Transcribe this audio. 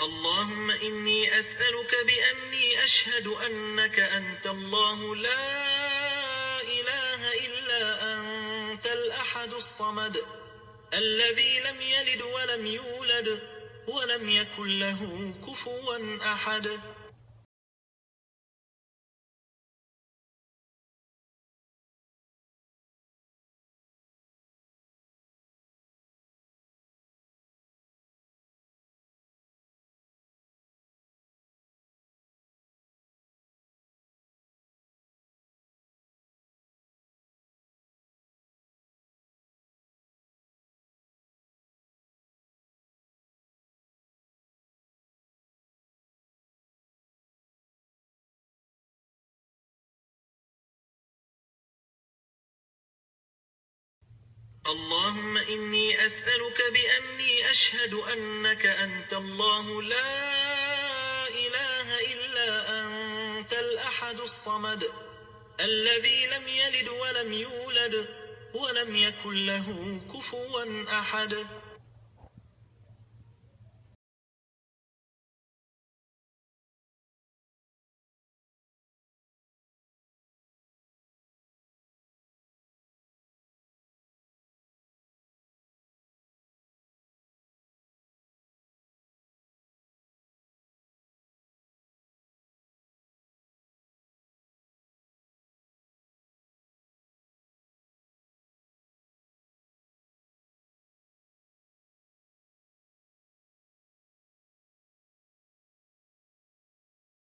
اللهم إني أسألك بأني أشهد أنك أنت الله لا إله إلا أنت الأحد الصمد الذي لم يلد ولم يولد ولم يكن له كفوا أحد. اللهم إني أسألك بأني أشهد أنك أنت الله لا إله إلا أنت الأحد الصمد الذي لم يلد ولم يولد ولم يكن له كفوا أحد.